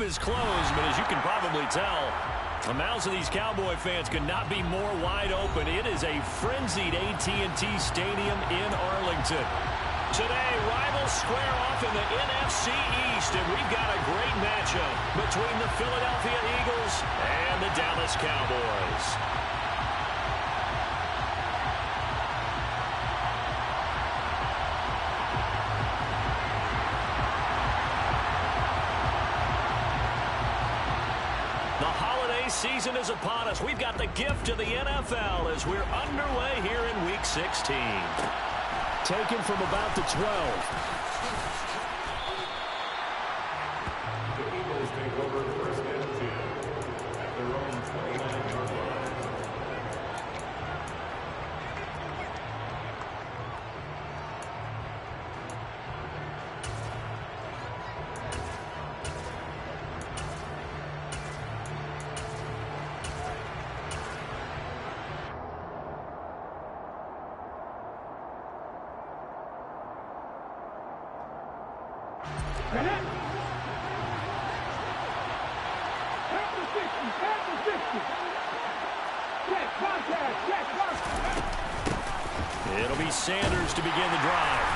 roof is closed, but as you can probably tell, the mouths of these Cowboy fans could not be more wide open. It is a frenzied AT&T Stadium in Arlington. Today, rivals square off in the NFC East, and we've got a great matchup between the Philadelphia Eagles and the Dallas Cowboys. Season is upon us. We've got the gift of the NFL as we're underway here in Week 16. Taken from about the 12. The Eagles take over first and 10 at their own 29-yard line. It'll be Sanders to begin the drive.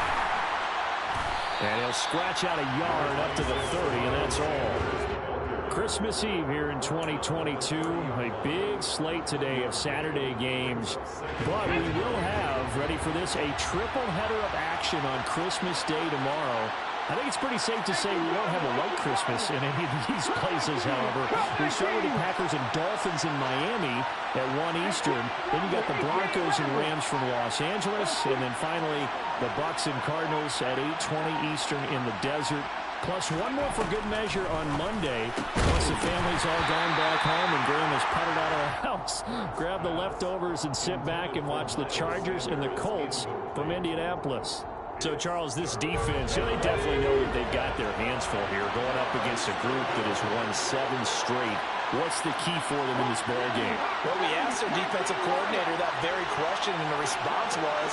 And he'll scratch out a yard up to the 30, and that's all. Christmas Eve here in 2022. A big slate today of Saturday games. But we will have, ready for this, a triple header of action on Christmas Day tomorrow. I think it's pretty safe to say we won't have a white Christmas in any of these places, however. We start with the Packers and Dolphins in Miami at 1 Eastern. Then you got the Broncos and Rams from Los Angeles. And then finally, the Bucs and Cardinals at 8:20 Eastern in the desert. Plus one more for good measure on Monday. Once the family's all gone back home and Graham has putted out of the house, grab the leftovers and sit back and watch the Chargers and the Colts from Indianapolis. So, Charles, this defense, they definitely know that they've got their hands full here going up against a group that has won 7 straight. What's the key for them in this ball game? Well, we asked their defensive coordinator that very question, and the response was,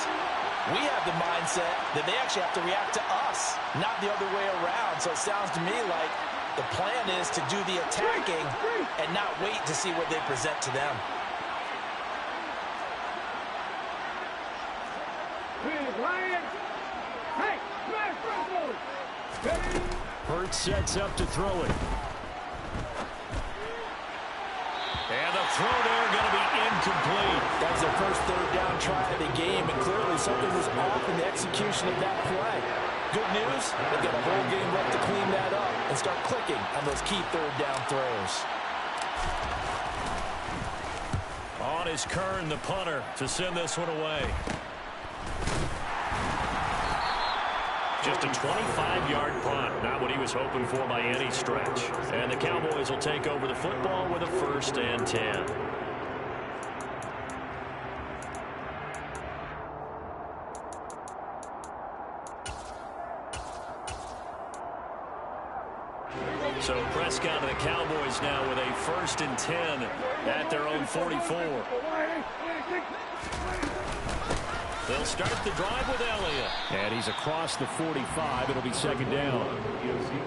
we have the mindset that they actually have to react to us, not the other way around. So it sounds to me like the plan is to do the attacking and not wait to see what they present to them. Hurts sets up to throw it. And the throw there going to be incomplete. That was their first third down try of the game, and clearly something was off in the execution of that play. Good news, they've got a whole game left to clean that up and start clicking on those key third down throws. On is Kern, the punter, to send this one away. Just a 25-yard punt, not what he was hoping for by any stretch. And the Cowboys will take over the football with a 1st and 10. So Prescott and the Cowboys now with a 1st and 10 at their own 44. They'll start the drive with Elliott. And he's across the 45. It'll be 2nd down.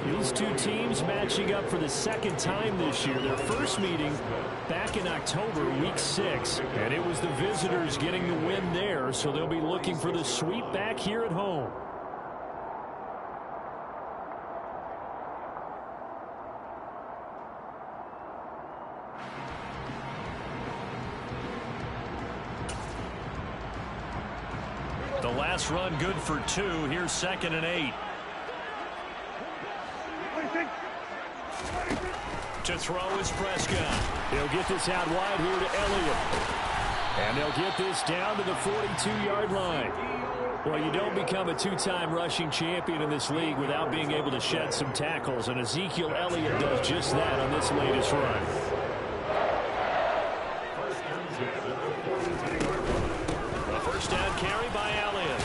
These two teams matching up for the 2nd time this year. Their first meeting back in October, Week 6. And it was the visitors getting the win there, so they'll be looking for the sweep back here at home. The last run good for 2. Here's 2nd and 8. To throw is Prescott. He'll get this out wide here to Elliott. And they'll get this down to the 42-yard line. Well, you don't become a 2-time rushing champion in this league without being able to shed some tackles. And Ezekiel Elliott does just that on this latest run. A 1st down carry by Elliott.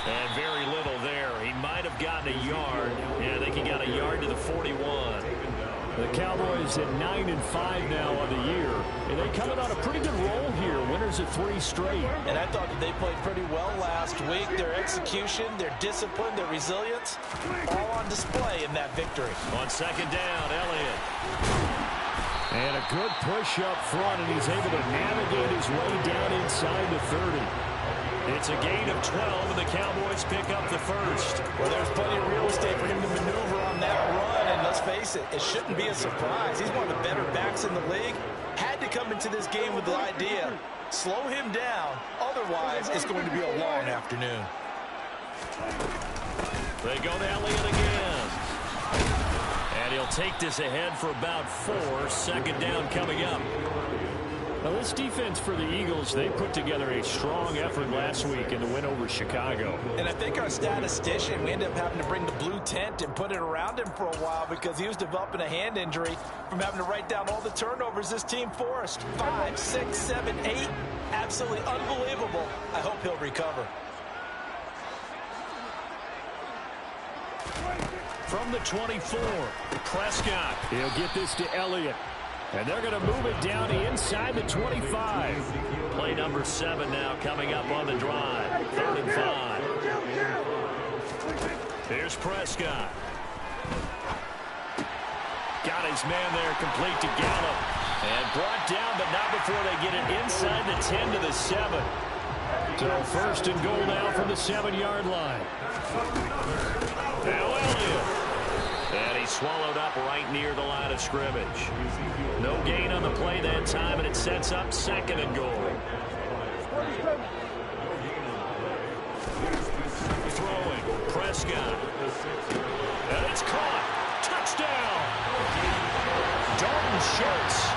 And very little there. He might have gotten a yard. Yeah, I think he got a yard to the 41. The Cowboys at 9-5 now on the year. And they coming on a pretty good roll here. Winners of 3 straight. And I thought that they played pretty well last week. Their execution, their discipline, their resilience, all on display in that victory. On second down, Elliott. And a good push up front, and he's able to navigate his way down inside the 30. It's a gain of 12, and the Cowboys pick up the first. Well, there's plenty of real estate for him to maneuver on that run, and let's face it, it shouldn't be a surprise. He's one of the better backs in the league. Had to come into this game with the idea, slow him down, otherwise it's going to be a long afternoon. They go to Elliott again. And he'll take this ahead for about 4. Second down coming up. Now, this defense for the Eagles, they put together a strong effort last week in the win over Chicago. And I think our statistician, we ended up having to bring the blue tent and put it around him for a while because he was developing a hand injury from having to write down all the turnovers this team forced. 5, 6, 7, 8. Absolutely unbelievable. I hope he'll recover. From the 24, Prescott. He'll get this to Elliott. And they're going to move it down inside the 25. Play number 7 now coming up on the drive. 3rd and 5. Here's Prescott. Got his man there, complete to Gallup. And brought down, but not before they get it inside the 10 to the 7. So 1st and goal now from the 7-yard line. Now Elliott. And he's swallowed up right near the line of scrimmage. No gain on the play that time, and it sets up 2nd and goal. Throwing, Prescott. And it's caught. Touchdown. Dalton Schultz,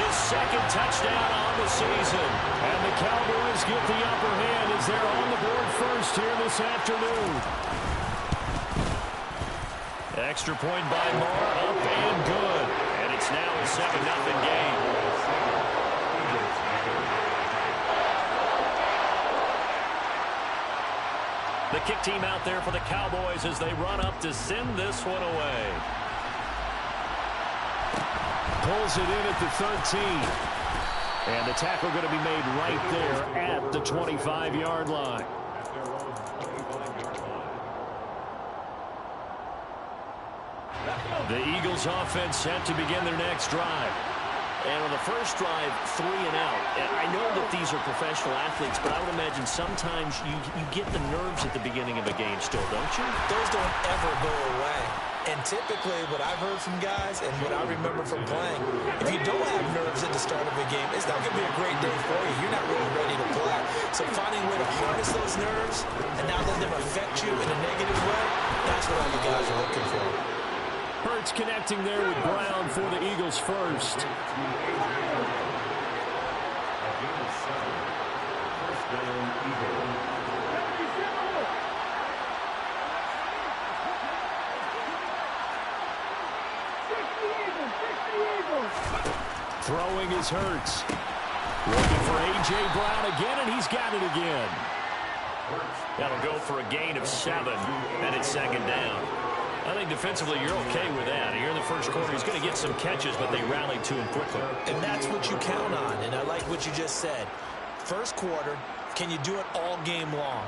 his 2nd touchdown on the season. And the Cowboys get the upper hand as they're on the board first here this afternoon. Extra point by Moore, up and good. And it's now a 7-0 game. The kick team out there for the Cowboys as they run up to send this one away. Pulls it in at the 13. And the tackle going to be made right there at the 25-yard line. The Eagles offense set to begin their next drive. And on the first drive, 3 and out. And I know that these are professional athletes, but I would imagine sometimes you get the nerves at the beginning of a game still, don't you? Those don't ever go away. And typically what I've heard from guys and what I remember from playing, if you don't have nerves at the start of a game, it's not going to be a great day for you. You're not really ready to play. So finding a way to harness those nerves and not let them affect you in a negative way, that's what all the guys are looking for. Hurts connecting there with Brown for the Eagles first. Throwing is Hurts. Looking for A.J. Brown again, and he's got it again. That'll go for a gain of 7, and it's 2nd down. I think defensively you're okay with that. Here in the first quarter, he's going to get some catches, but they rallied to him quickly. And that's what you count on, and I like what you just said. First quarter, can you do it all game long?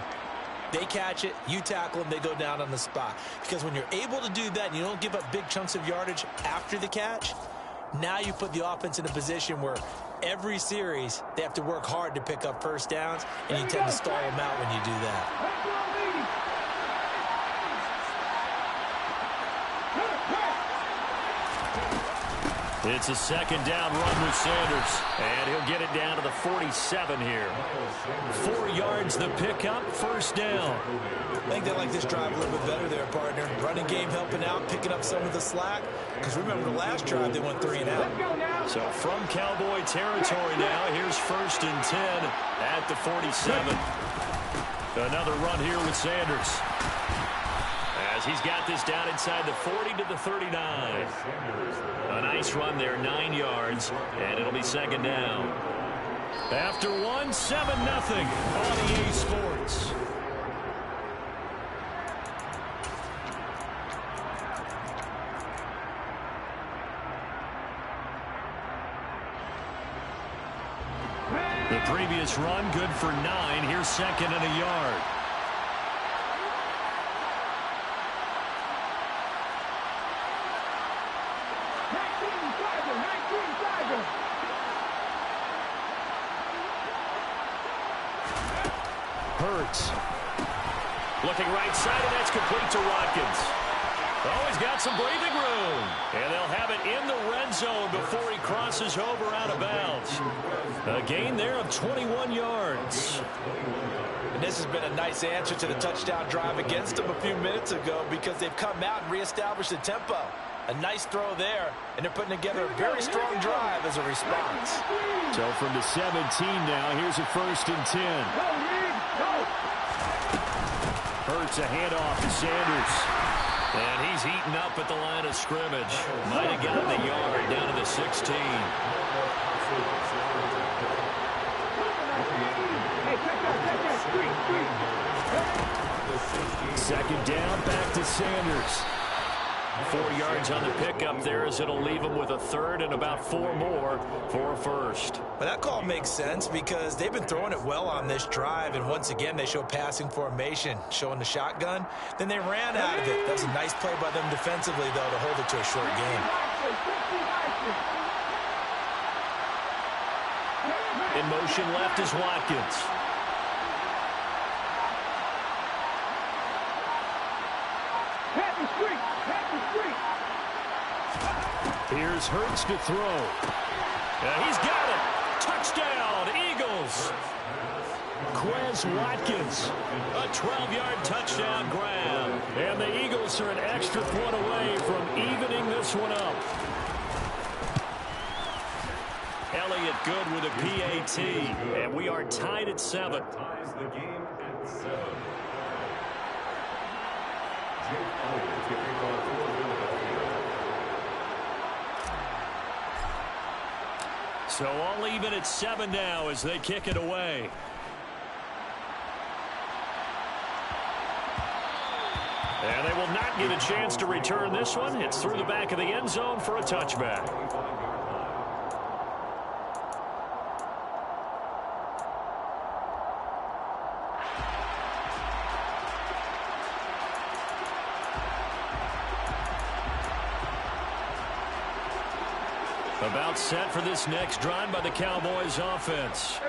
They catch it, you tackle them, they go down on the spot. Because when you're able to do that and you don't give up big chunks of yardage after the catch, now you put the offense in a position where every series they have to work hard to pick up first downs, and you tend to stall them out when you do that. It's a 2nd down run with Sanders, and he'll get it down to the 47 here. 4 yards the pickup, 1st down. I think they like this drive a little bit better there, partner. Running game helping out, picking up some of the slack. Because remember the last drive, they went 3 and out. So from Cowboy territory now, here's 1st and 10 at the 47. Another run here with Sanders. As he's got this down inside the 40 to the 39. A nice run there, 9 yards, and it'll be 2nd down. After 1, 7-0 on EA Sports. this run, good for 9. Here's second and a yard. Hurts. Looking right side, and that's complete to Watkins. Oh, he's got some breathing room. And they'll have it in the red zone before he crosses over out of bounds. A gain there of 21 yards. And this has been a nice answer to the touchdown drive against them a few minutes ago because they've come out and reestablished the tempo. A nice throw there, and they're putting together a very strong drive as a response. So from the 17 now, here's a 1st and 10. Hurts a handoff to Sanders. And he's eaten up at the line of scrimmage. Might have gotten a yard down to the 16. Second down, back to Sanders. 4 yards on the pickup there as it'll leave him with a 3rd and about 4 more for a 1st. But that call makes sense because they've been throwing it well on this drive, and once again they show passing formation, showing the shotgun. Then they ran out of it. That was a nice play by them defensively, though, to hold it to a short game. In motion left is Watkins. Here's Hurts to throw. He's got it. Touchdown, Eagles. Quez Watkins. A 12-yard touchdown grab. And the Eagles are an extra point away from evening this one up. Elliott good with a PAT. And we are tied at 7. Ties the game at 7. Jake Elliott kicking off for Philadelphia. So all even at 7 now as they kick it away. And they will not get a chance to return this one. It's through the back of the end zone for a touchback. About set for this next drive by the Cowboys offense.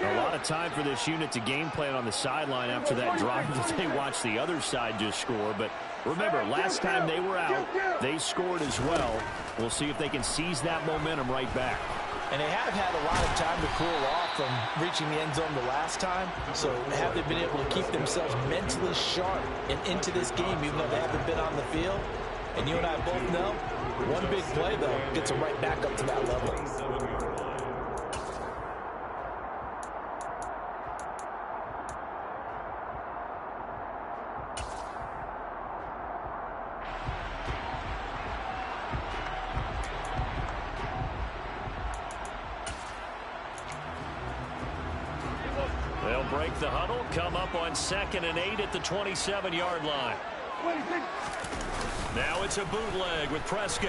A lot of time for this unit to game plan on the sideline after that drive that they watched the other side just score. But remember, last time they were out, they scored as well. We'll see if they can seize that momentum right back. And they have had a lot of time to cool off from reaching the end zone the last time. So have they been able to keep themselves mentally sharp and into this game even though they haven't been on the field? And you and I both know, one big play, though, gets them right back up to that level. They'll break the huddle, come up on 2nd and 8 at the 27-yard line. Now it's a bootleg with Prescott.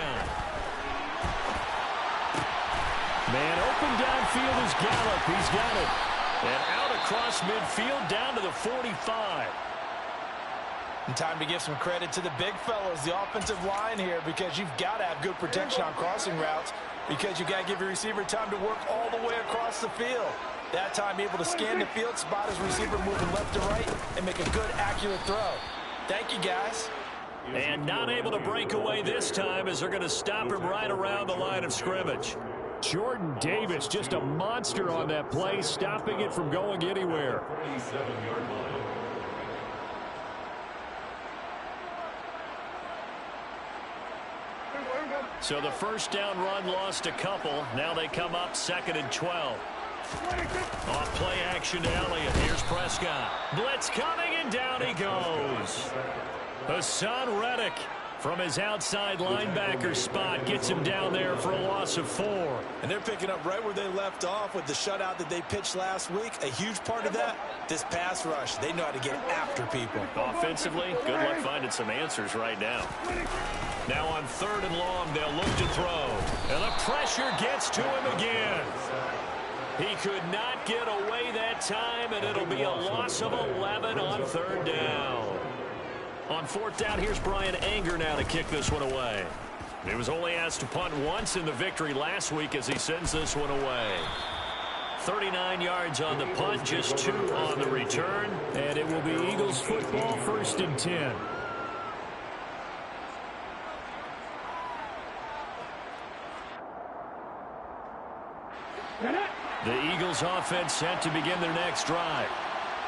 Man open downfield is Gallup. He's got it. And out across midfield down to the 45. And time to give some credit to the big fellas, the offensive line here, because you've got to have good protection on crossing routes because you've got to give your receiver time to work all the way across the field. That time able to scan the field, spot his receiver moving left to right, and make a good, accurate throw. Thank you, guys. And not able to break away this time as they're going to stop him right around the line of scrimmage. Jordan Davis, just a monster on that play, stopping it from going anywhere. 47-yard line. So the first down run lost a couple. Now they come up 2nd and 12. Off play action to Elliott. Here's Prescott. Blitz coming, and down he goes. Hassan Reddick from his outside linebacker spot gets him down there for a loss of 4. And they're picking up right where they left off with the shutout that they pitched last week. A huge part of that, this pass rush. They know how to get after people. Offensively, good luck finding some answers right now. Now on 3rd and long, they'll look to throw. And the pressure gets to him again. He could not get away that time, and it'll be a loss of 11 on third down. On fourth down, here's Brian Anger now to kick this one away. He was only asked to punt once in the victory last week as he sends this one away. 39 yards on the punt, just 2 on the return. And it will be Eagles football, 1st and 10. The Eagles offense set to begin their next drive.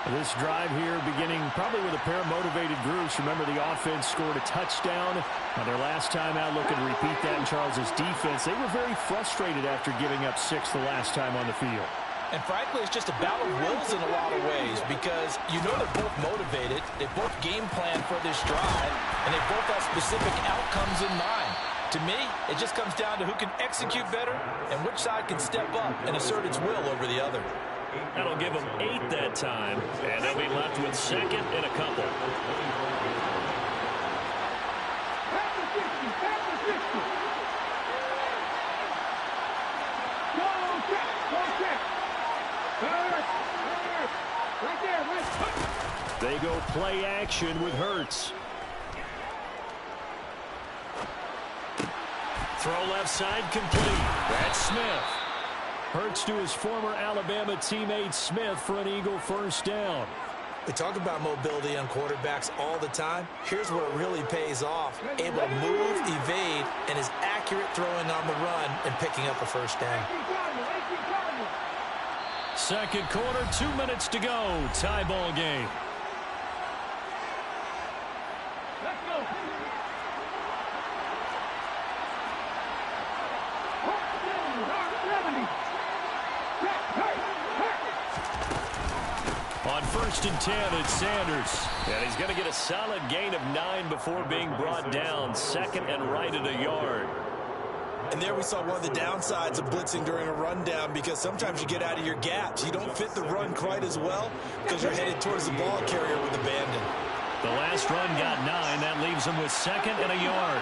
This drive here beginning probably with a pair of motivated groups. Remember, the offense scored a touchdown on their last time out. Looking to repeat that in Charles's defense. They were very frustrated after giving up 6 the last time on the field. And frankly, it's just a battle of wills in a lot of ways because you know they're both motivated. They both game plan for this drive, and they both have specific outcomes in mind. To me, it just comes down to who can execute better and which side can step up and assert its will over the other. That'll give them 8 that time, and they'll be left with 2nd and a couple. They go play action with Hurts. Throw left side complete. That's Smith. Hurts to his former Alabama teammate Smith for an Eagle 1st down. We talk about mobility on quarterbacks all the time. Here's where it really pays off. Able to move, evade, and is accurate throwing on the run and picking up a 1st down. Second quarter, 2 minutes to go. Tie ball game. Let's go. On 1st and 10, it's Sanders. And he's going to get a solid gain of 9 before being brought down. 2nd and right at a yard. And there we saw one of the downsides of blitzing during a rundown because sometimes you get out of your gaps. You don't fit the run quite as well because you're headed towards the ball carrier with abandon. The last run got 9. That leaves him with 2nd and a yard.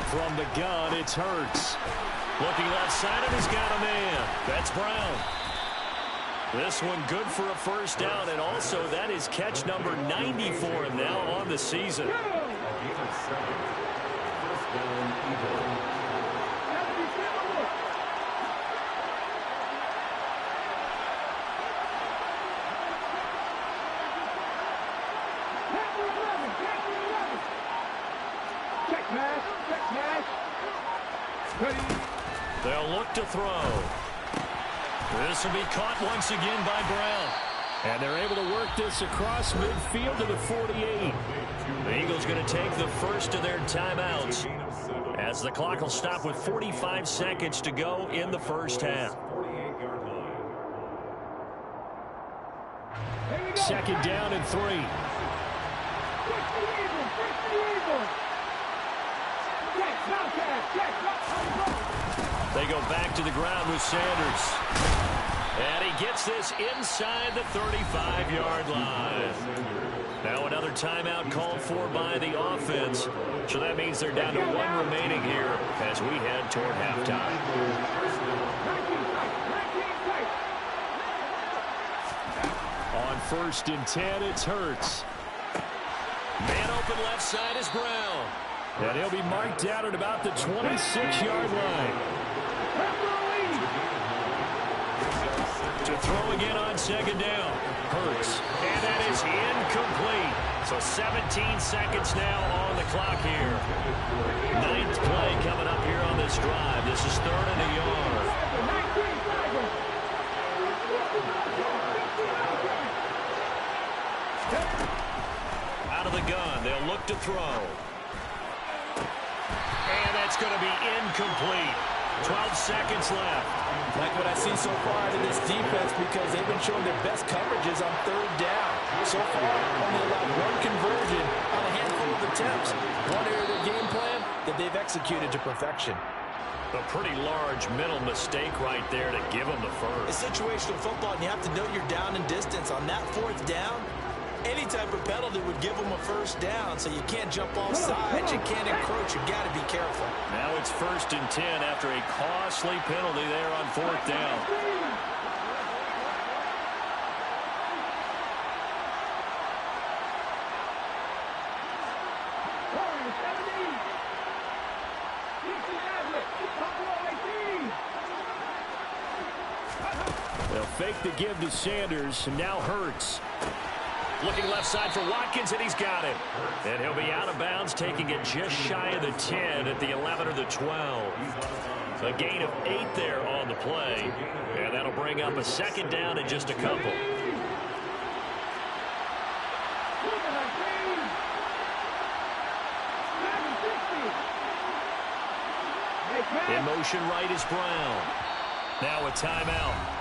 From the gun, it's Hurts. Looking left side, and he's got a man. That's Brown. This one good for a 1st down, and also that is catch number 90 for him now on the season. They'll look to throw. This will be caught once again by Brown. And they're able to work this across midfield to the 48. The Eagles going to take the first of their timeouts as the clock will stop with 45 seconds to go in the 1st half. 2nd down and 3. They go back to the ground with Sanders. And he gets this inside the 35-yard line. Now another timeout called for by the offense. So that means they're down to 1 remaining here as we head toward halftime. On 1st and 10, it's Hurts. Man open left side is Brown. And he'll be marked down at about the 26-yard line. To throw again on 2nd down. Hurts. And that is incomplete. So 17 seconds now on the clock here. 9th play coming up here on this drive. This is 3rd and a yard. Out of the gun. They'll look to throw. And that's going to be incomplete. 12 seconds left. Like what I see so far out of this defense because they've been showing their best coverages on 3rd down. So far, only allowed 1 conversion on a handful of attempts. One area of their game plan that they've executed to perfection. A pretty large mental mistake right there to give them the first. It's situational football, and you have to know you're down in distance. On that 4th down, Any type of penalty would give them a first down, so you can't jump off sides. You can't encroach. You've got to be careful. Now it's 1st and 10 after a costly penalty there on 4th down. They'll fake the give to Sanders, and now Hurts. Looking left side for Watkins, and he's got it. And he'll be out of bounds, taking it just shy of the 10 at the 11 or the 12. A gain of 8 there on the play, and that'll bring up a 2nd down and just a couple. In motion right is Brown. Now a timeout.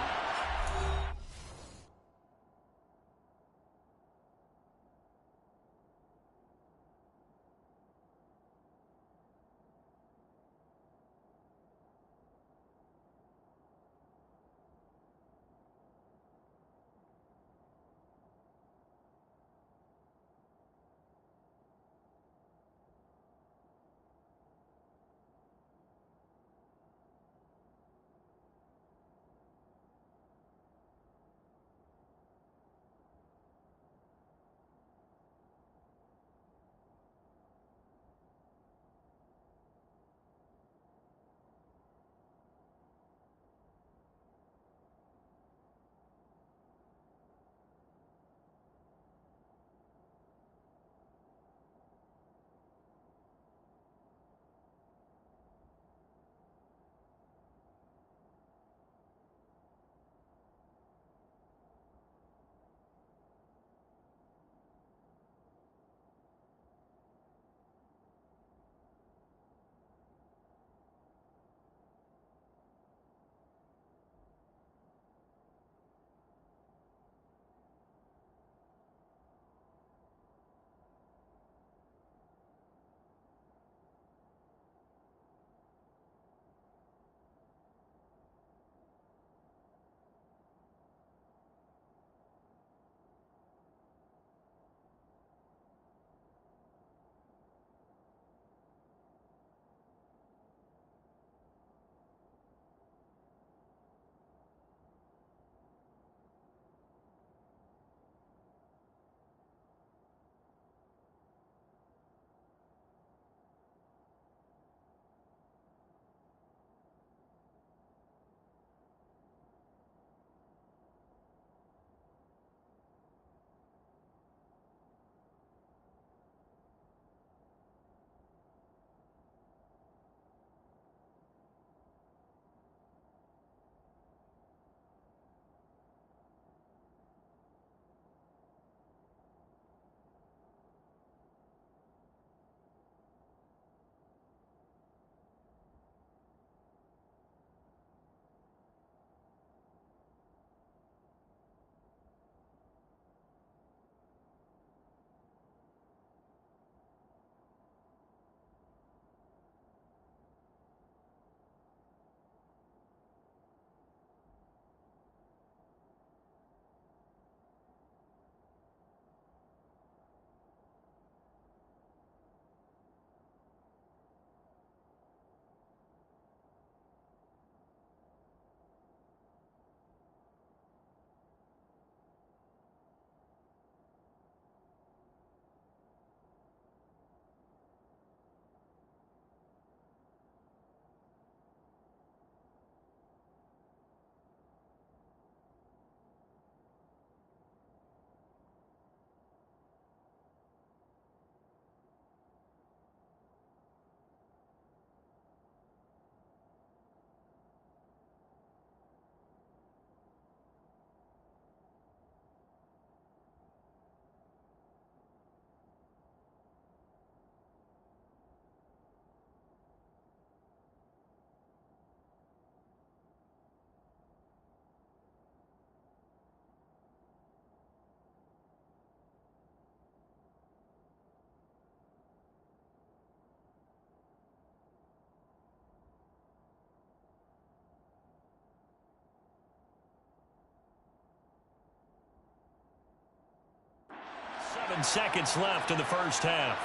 seconds left in the first half.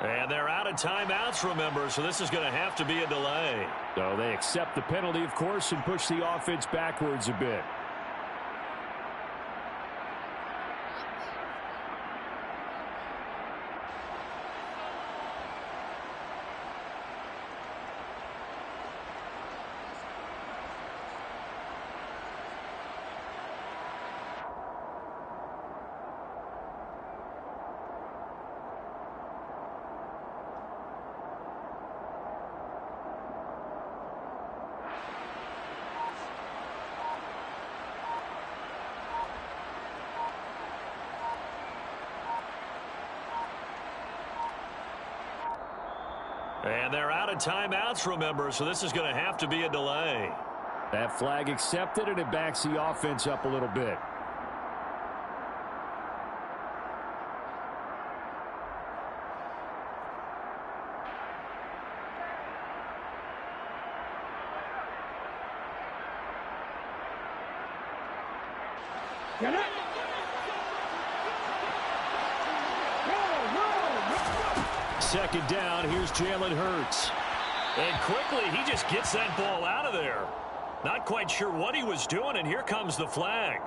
And they're out of timeouts, remember, so this is going to have to be a delay. So they accept the penalty, of course, and push the offense backwards a bit. And they're out of timeouts, remember, so this is going to have to be a delay. That flag accepted, and it backs the offense up a little bit. Get it! Second down, here's Jalen Hurts. And quickly, he just gets that ball out of there. Not quite sure what he was doing, and here comes the flag.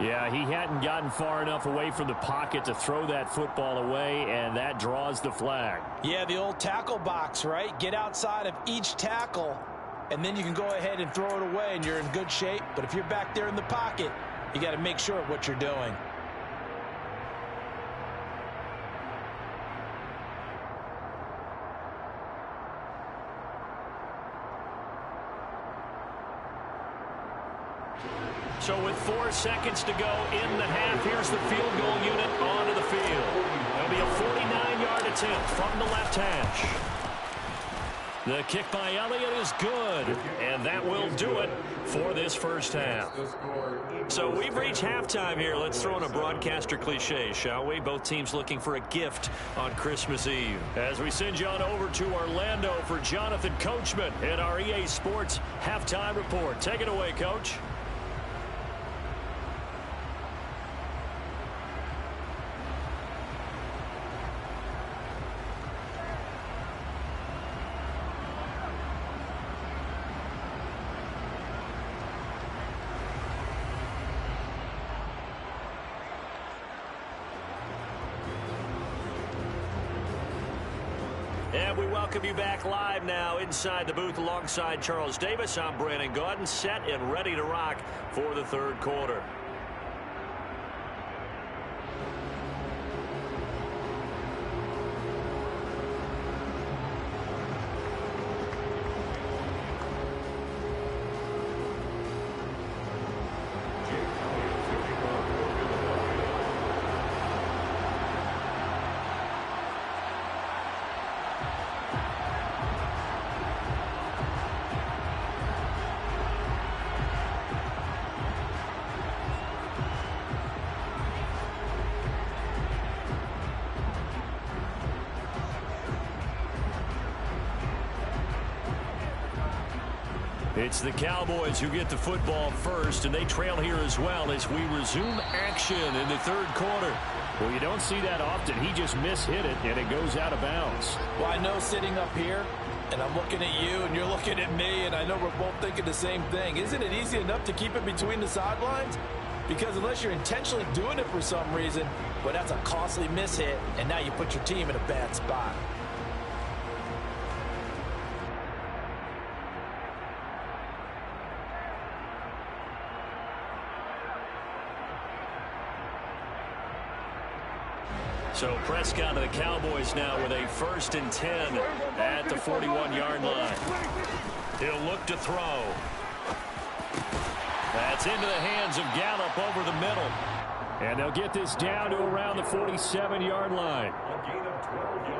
Yeah, he hadn't gotten far enough away from the pocket to throw that football away, and that draws the flag. Yeah, the old tackle box, right? Get outside of each tackle, and then you can go ahead and throw it away, and you're in good shape. But if you're back there in the pocket, you got to make sure of what you're doing. So with 4 seconds to go in the half, here's the field goal unit onto the field. There'll be a 49-yard attempt from the left hash. The kick by Elliott is good, and that will do it for this first half. So we've reached halftime here. Let's throw in a broadcaster cliche, shall we? Both teams looking for a gift on Christmas Eve. As we send you on over to Orlando for Jonathan Coachman in our EA Sports Halftime Report. Take it away, Coach. And we welcome you back live now inside the booth alongside Charles Davis. I'm Brandon Gaudin, set and ready to rock for the third quarter. It's the Cowboys who get the football first, and they trail here as well as we resume action in the third quarter. Well, you don't see that often. He just mishit it, and it goes out of bounds. Well, I know sitting up here, and I'm looking at you, and you're looking at me, and I know we're both thinking the same thing. Isn't it easy enough to keep it between the sidelines? Because unless you're intentionally doing it for some reason, well, that's a costly mishit, and now you put your team in a bad spot. So Prescott of the Cowboys now with a 1st and 10 at the 41-yard line. He'll look to throw. That's into the hands of Gallup over the middle. And they'll get this down to around the 47-yard line.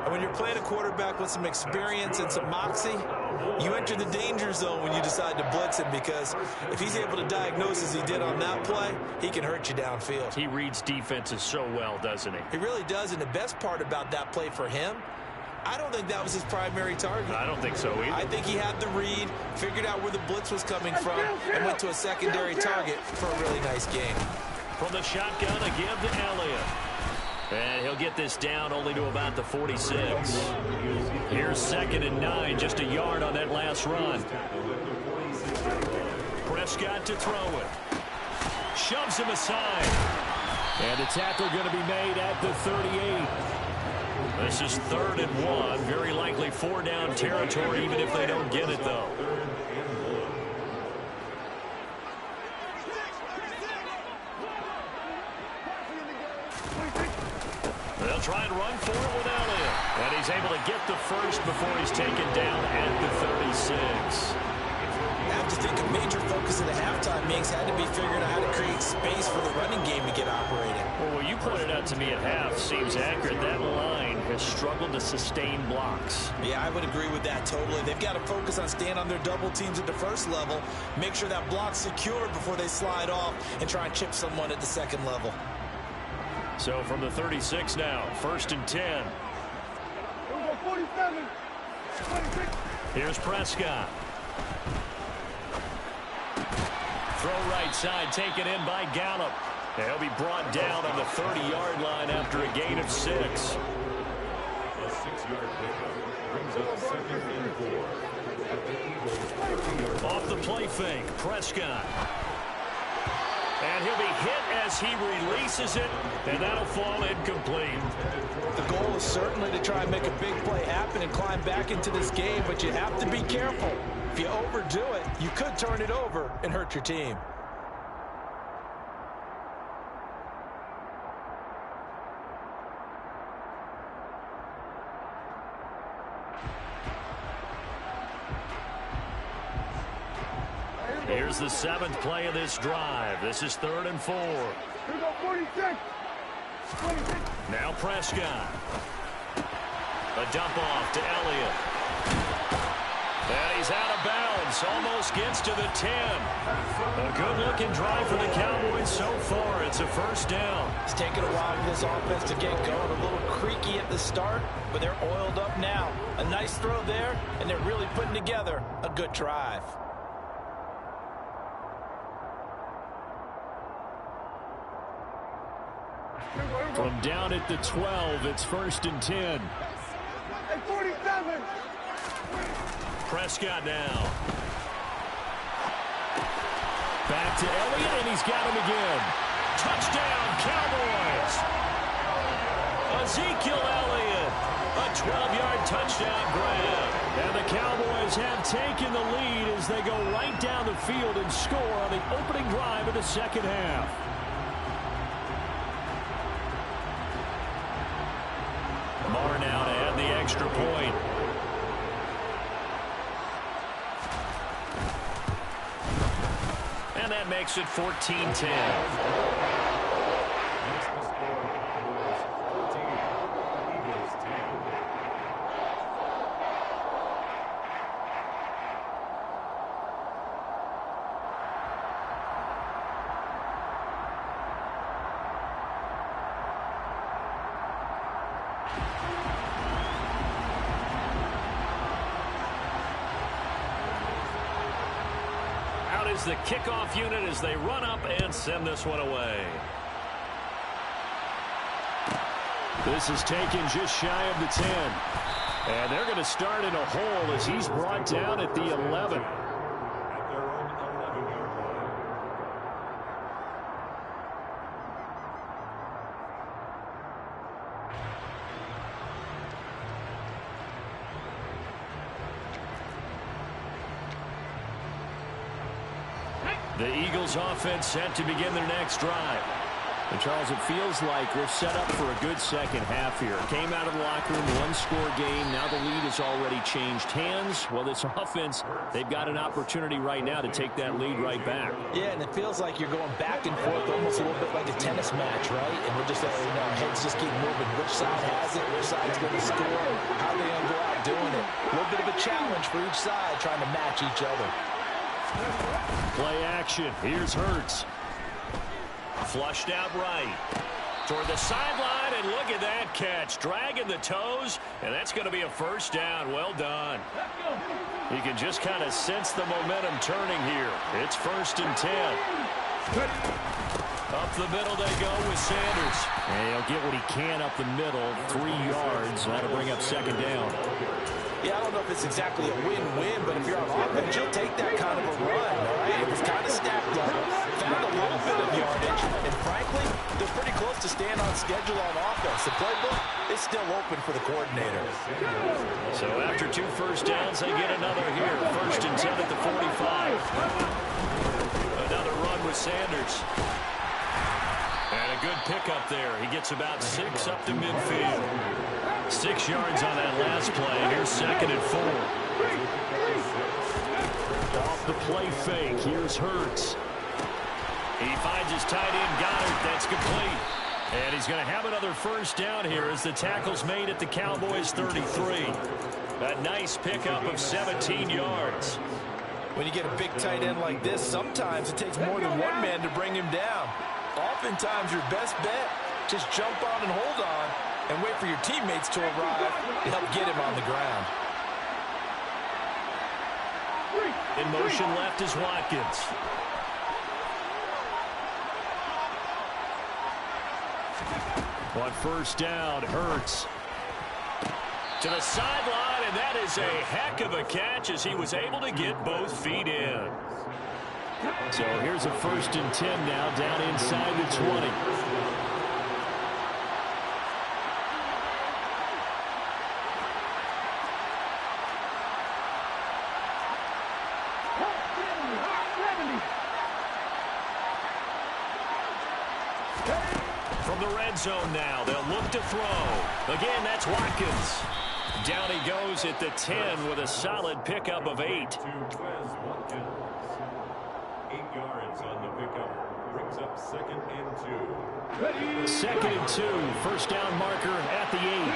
And when you're playing a quarterback with some experience and some moxie, you enter the danger zone when you decide to blitz him, because if he's able to diagnose as he did on that play, he can hurt you downfield. He reads defenses so well, doesn't he? He really does, and the best part about that play for him, I don't think that was his primary target. I don't think so either. I think he had the read, figured out where the blitz was coming from, and went to a secondary target for a really nice game. From the shotgun, a give to Elliott. And he'll get this down only to about the 46. Here's 2nd and 9, just a yard on that last run. Prescott to throw it. Shoves him aside. And the tackle going to be made at the 38. This is 3rd and 1. Very likely 4-down territory, even if they don't get it, though. They'll try and run for it with Elliott. And he's able to get the first before he's taken down at the 36. I have to think a major focus in the halftime meetings had to be figuring out how to create space for the running game to get operating. Well, what you pointed out to me at half seems accurate. That line has struggled to sustain blocks. Yeah, I would agree with that totally. They've got to focus on staying on their double teams at the first level, make sure that block's secure before they slide off and try and chip someone at the second level. So from the 36 now, 1st and 10. 47. Here's Prescott. Throw right side, taken in by Gallup. He'll be brought down on the 30-yard line after a gain of 6. A 6-yard pickup brings up 2nd and 4 at the Eagles' 30-yard line. Off the play fake, Prescott. And he'll be hit as he releases it, and that'll fall incomplete. The goal is certainly to try and make a big play happen and climb back into this game, but you have to be careful. If you overdo it, you could turn it over and hurt your team. Here's the 7th play of this drive. This is 3rd and 4. Here we go, 46. 26. Now Prescott. A dump off to Elliott. And he's out of bounds. Almost gets to the 10. A good-looking drive for the Cowboys so far. It's a 1st down. It's taken a while for this offense to get going. A little creaky at the start, but they're oiled up now. A nice throw there, and they're really putting together a good drive. From down at the 12, it's 1st and 10. Hey, 47. Prescott now. Back to Elliott, and he's got him again. Touchdown, Cowboys! Ezekiel Elliott, a 12-yard touchdown grab. And the Cowboys have taken the lead as they go right down the field and score on the opening drive of the 2nd half. Marr now to add the extra point. And that makes it 14-10. The kickoff unit as they run up and send this one away. This is taken just shy of the 10. And they're going to start in a hole as he's brought down at the 11. At their own 11-yard line. The Eagles offense set to begin their next drive. And Charles, it feels like we're set up for a good second half here. Came out of the locker room, one-score game. Now the lead has already changed hands. Well, this offense, they've got an opportunity right now to take that lead right back. Yeah, and it feels like you're going back and forth, almost a little bit like a tennis match, right? And we're just, our heads just keep moving. Which side has it? Which side's going to score? How are they going to go out doing it? A little bit of a challenge for each side, trying to match each other. Play action. Here's Hurts. Flushed out right. Toward the sideline, and look at that catch. Dragging the toes, and that's going to be a first down. Well done. You can just kind of sense the momentum turning here. It's 1st and 10. Up the middle they go with Sanders. And he'll get what he can up the middle. 3 yards. That'll bring up 2nd down. Yeah, I don't know if it's exactly a win-win, but if you're on offense, you'll take that kind of a run, all right? It was kind of stacked up, found a little bit of yardage, and frankly, they're pretty close to staying on schedule on offense. The playbook is still open for the coordinator. So after 2 first downs, they get another here. 1st and 10 at the 45. Another run with Sanders. And a good pickup there. He gets about 6 up to midfield. 6 yards on that last play. Here's 2nd and 4. Off the play fake. Here's Hurts. He finds his tight end, Goddard. That's complete. And he's going to have another first down here as the tackle's made at the Cowboys' 33. A nice pickup of 17 yards. When you get a big tight end like this, sometimes it takes more than one man to bring him down. Oftentimes, your best bet, just jump on and hold on and wait for your teammates to arrive to help get him on the ground. In motion left is Watkins. On 1st down, Hurts. To the sideline, and that is a heck of a catch as he was able to get both feet in. So here's a 1st and 10 now, down inside the 20. From the red zone now, they'll look to throw. Again, that's Watkins. Down he goes at the 10 with a solid pickup of 8. 8 yards on the pickup. Brings up 2nd and 2. 2nd and 2. 1st down marker at the 8.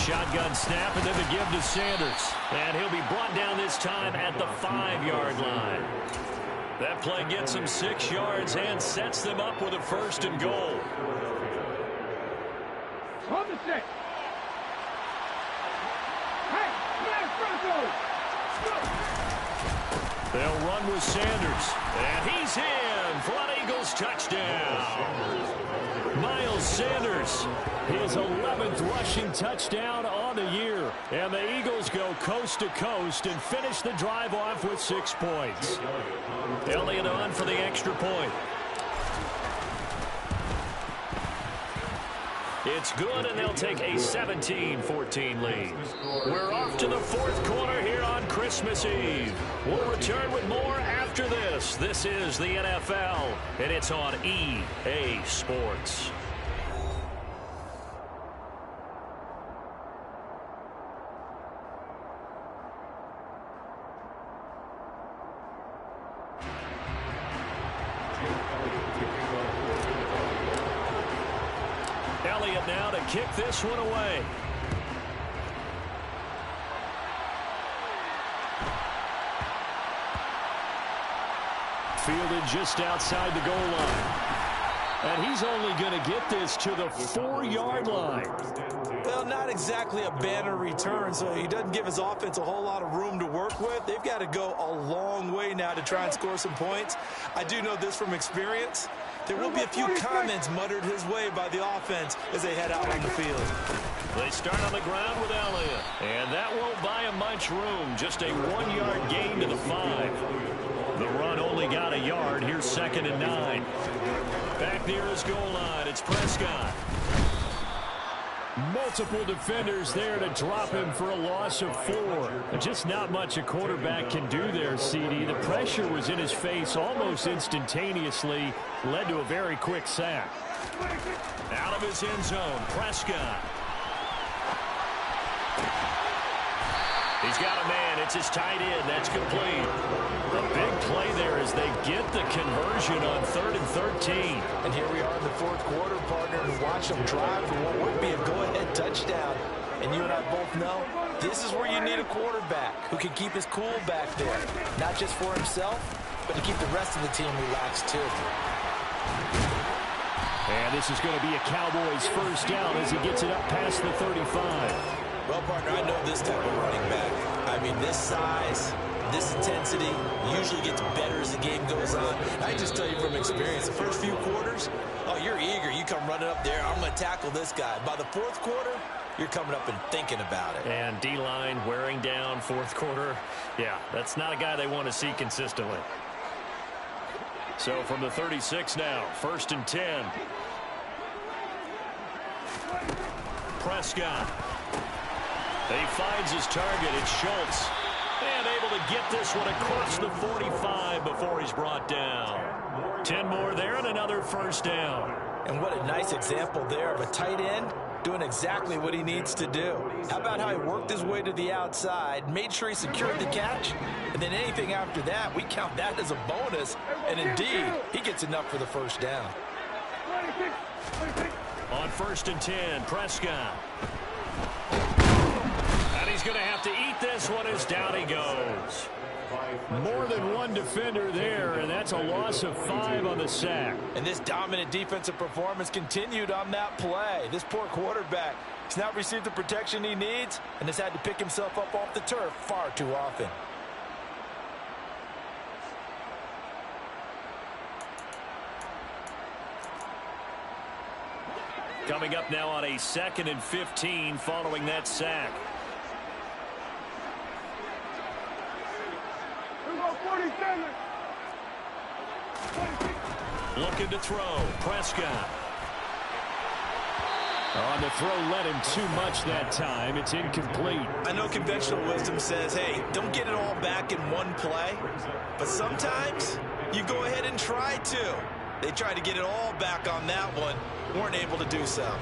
Shotgun snap, and then the give to Sanders. And he'll be brought down this time at the 5-yard line. That play gets him 6 yards and sets them up with a 1st and goal. On the 6. Hey, They'll run with Sanders. And he's in for an Eagles touchdown. Miles Sanders, his 11th rushing touchdown on the year. And the Eagles go coast to coast and finish the drive off with 6 points. Elliott on for the extra point. It's good, and they'll take a 17-14 lead. We're off to the 4th quarter here on Christmas Eve. We'll return with more after this. This is the NFL, and it's on EA Sports. Elliott now to kick this one away. Fielded just outside the goal line. And he's only going to get this to the 4-yard line. Well, not exactly a banner return, so he doesn't give his offense a whole lot of room to work with. They've got to go a long way now to try and score some points. I do know this from experience. There will be a few comments muttered his way by the offense as they head out on the field. They start on the ground with Elliott. And that won't buy him much room. Just a 1-yard gain to the 5. The run only got a yard. Here's 2nd and 9. Back near his goal line, it's Prescott. Multiple defenders there to drop him for a loss of 4. Just not much a quarterback can do there, CD. The pressure was in his face almost instantaneously, led to a very quick sack. Out of his end zone, Prescott. He's got a man. It's his tight end. That's complete. A big play there as they get the conversion on 3rd and 13. And here we are in the 4th quarter, partner, and watch them drive for what would be a go-ahead touchdown. And you and I both know this is where you need a quarterback who can keep his cool back there. Not just for himself, but to keep the rest of the team relaxed, too. And this is going to be a Cowboys first down as he gets it up past the 35. Well, partner, I know this type of running back. I mean, this size, this intensity usually gets better as the game goes on. I just tell you from experience, the first few quarters, oh, you're eager. You come running up there, I'm going to tackle this guy. By the 4th quarter, you're coming up and thinking about it. And D-line wearing down 4th quarter. Yeah, that's not a guy they want to see consistently. So from the 36 now, 1st and 10. Prescott. He finds his target. It's Schultz. And able to get this one across the 45 before he's brought down. 10 more there and another first down. And what a nice example there of a tight end doing exactly what he needs to do. How about how he worked his way to the outside, made sure he secured the catch, and then anything after that, we count that as a bonus. And indeed, he gets enough for the first down. On 1st and 10, Prescott. And he's going to have to eat this one as down he goes. More than one defender there, and that's a loss of 5 on the sack. And this dominant defensive performance continued on that play. This poor quarterback has not received the protection he needs and has had to pick himself up off the turf far too often. Coming up now on a 2nd and 15 following that sack. Looking to throw. Prescott. On the throw, led him too much that time. It's incomplete. I know conventional wisdom says, hey, don't get it all back in one play. But sometimes you go ahead and try to. They tried to get it all back on that one. Weren't able to do so.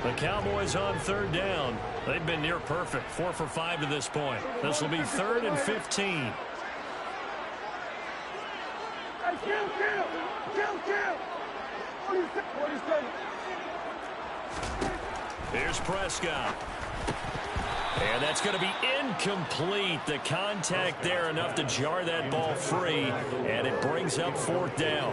The Cowboys on 3rd down. They've been near perfect. 4 for 5 to this point. This will be 3rd and 15. Here's Prescott. And that's going to be incomplete. The contact there enough to jar that ball free, and it brings up 4th down.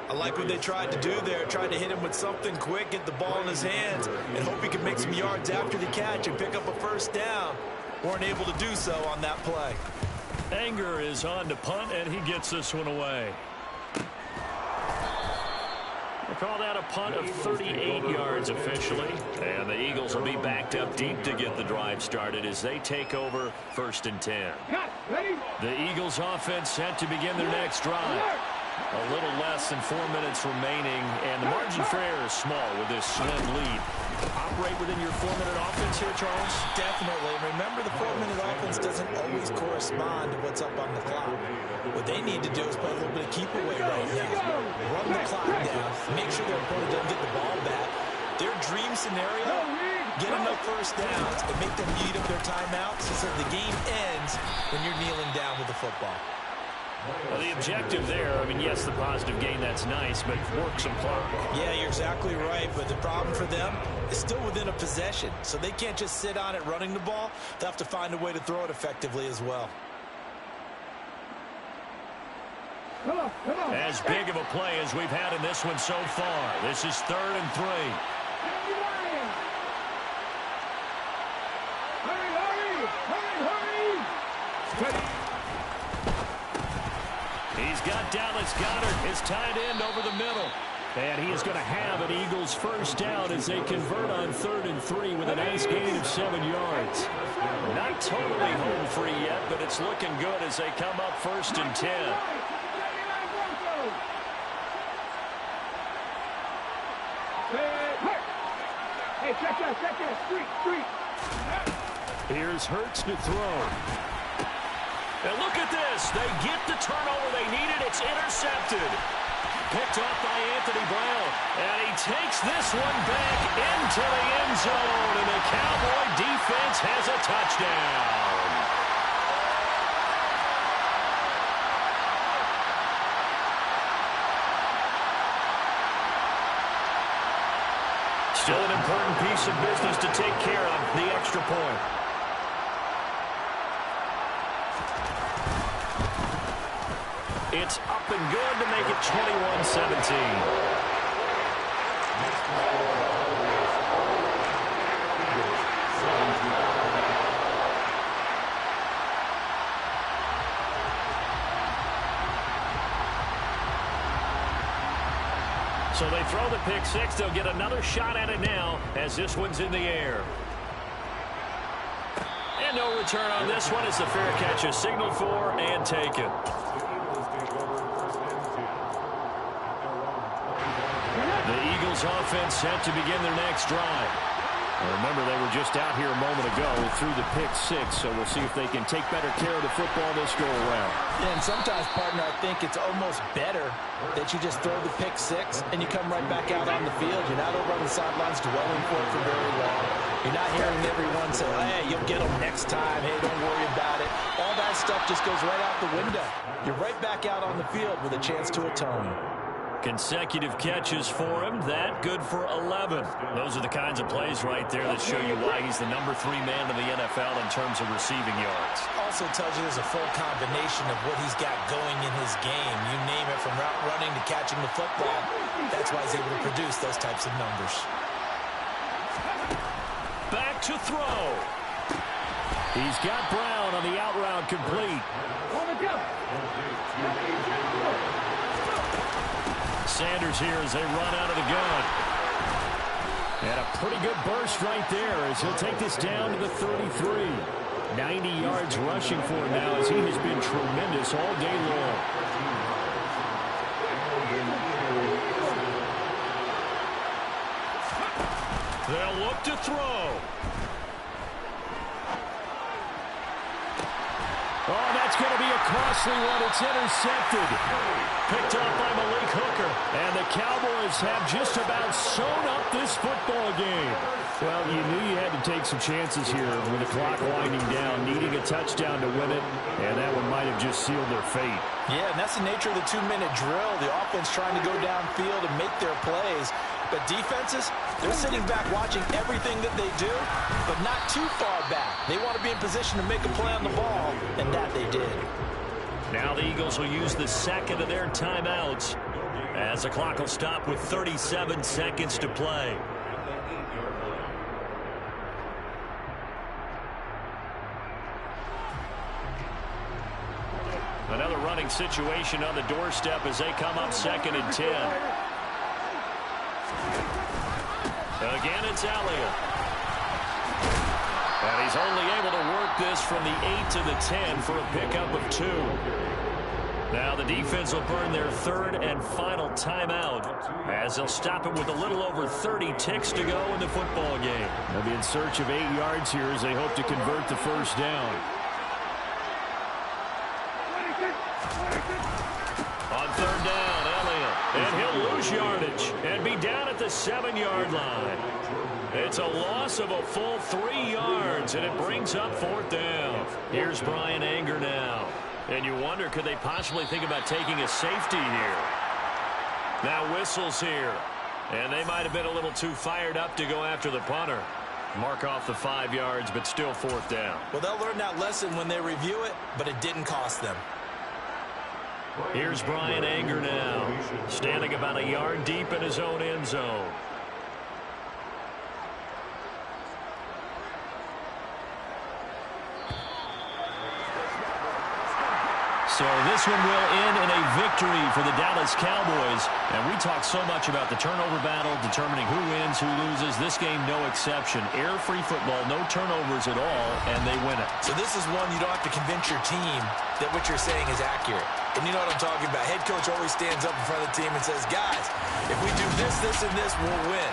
I like what they tried to do there, tried to hit him with something quick, get the ball in his hands, and hope he could make some yards after the catch and pick up a first down. Weren't able to do so on that play. Anger is on to punt, and he gets this one away. We'll call that a punt of 38 yards officially. And the Eagles will be backed up deep to get the drive started as they take over 1st and 10. The Eagles offense set to begin their next drive. A little less than 4 minutes remaining, and the margin for error is small with this slim lead. Operate within your 4-minute offense here, Charles? Definitely. Remember, the 4-minute offense doesn't always correspond to what's up on the clock. What they need to do is play a little bit of keep away right now. Run the clock down, make sure their opponent doesn't get the ball back. Their dream scenario, get enough first downs and make them eat up their timeouts so that the game ends when you're kneeling down with the football. Well, the objective there, I mean, yes, the positive gain, that's nice, but work some clock. Yeah, you're exactly right, but the problem for them is still within a possession, so they can't just sit on it running the ball. They'll have to find a way to throw it effectively as well. As big of a play as we've had in this one so far. This is 3rd and 3. He's got Dallas Goedert, his tight end, over the middle. And he is going to have an Eagles first down as they convert on 3rd and 3 with a nice gain of 7 yards. Not totally home free yet, but it's looking good as they come up 1st and 10. Hey, check that. Street. Here's Hurts to throw. And look at this. They get the turnover they needed. It's intercepted. Picked up by Anthony Brown. And he takes this one back into the end zone. And the Cowboy defense has a touchdown. Still an important piece of business to take care of, the extra point. It's up and good to make it 21-17. So they throw the pick six. They'll get another shot at it now as this one's in the air. And no return on this one as the fair catch is signaled for and taken. The Eagles offense set to begin their next drive. Remember, they were just out here a moment ago through the pick six, so we'll see if they can take better care of the football this go-around. And sometimes, partner, I think it's almost better that you just throw the pick six and you come right back out on the field. You're not over on the sidelines dwelling for it for very long. You're not hearing everyone say, hey, you'll get them next time. Hey, don't worry about it. All that stuff just goes right out the window. You're right back out on the field with a chance to atone. Consecutive catches for him. That good for 11. Those are the kinds of plays right there that show you why he's the number 3 man in the NFL in terms of receiving yards. Also tells you there's a full combination of what he's got going in his game. You name it, from route running to catching the football. That's why he's able to produce those types of numbers. Back to throw. He's got Brown on the out route complete. Sanders here as they run out of the gun. And a pretty good burst right there as he'll take this down to the 33. 90 yards rushing for him now as he has been tremendous all day long. They'll look to throw. Oh, that's going to be a costly one. It's intercepted. Picked up by Malik Hooker. And the Cowboys have just about sewn up this football game. Well, you knew you had to take some chances here with the clock winding down, needing a touchdown to win it, and that one might have just sealed their fate. Yeah, and that's the nature of the 2-minute drill. The offense trying to go downfield and make their plays. But defenses, they're sitting back watching everything that they do, but not too far back. They want to be in position to make a play on the ball, and that they did. Now the Eagles will use the second of their timeouts as the clock will stop with 37 seconds to play. Another running situation on the doorstep as they come up 2nd and 10. Again, it's Elliott. And he's only able to work this from the 8 to the 10 for a pickup of 2. Now the defense will burn their 3rd and final timeout as they'll stop it with a little over 30 ticks to go in the football game. They'll be in search of 8 yards here as they hope to convert the first down. On 3rd down, Elliott. And he'll lose yardage and be down at the 7-yard line. It's a loss of a full 3 yards, and it brings up 4th down. Here's Brian Anger now. And you wonder, could they possibly think about taking a safety here? Now whistles here. And they might have been a little too fired up to go after the punter. Mark off the 5 yards, but still 4th down. Well, they'll learn that lesson when they review it, but it didn't cost them. Here's Brian Anger now, standing about a yard deep in his own end zone. So this one will end in a victory for the Dallas Cowboys. And we talk so much about the turnover battle, determining who wins, who loses. This game, no exception. Air-free football, no turnovers at all, and they win it. So this is one you don't have to convince your team that what you're saying is accurate. And you know what I'm talking about. Head coach always stands up in front of the team and says, guys, if we do this, this, and this, we'll win.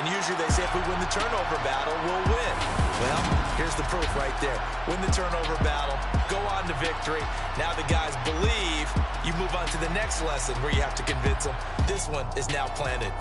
And usually they say if we win the turnover battle, we'll win. Well, here's the proof right there. Win the turnover battle, go on to victory. Now the guys believe. You move on to the next lesson where you have to convince them. This one is now planted.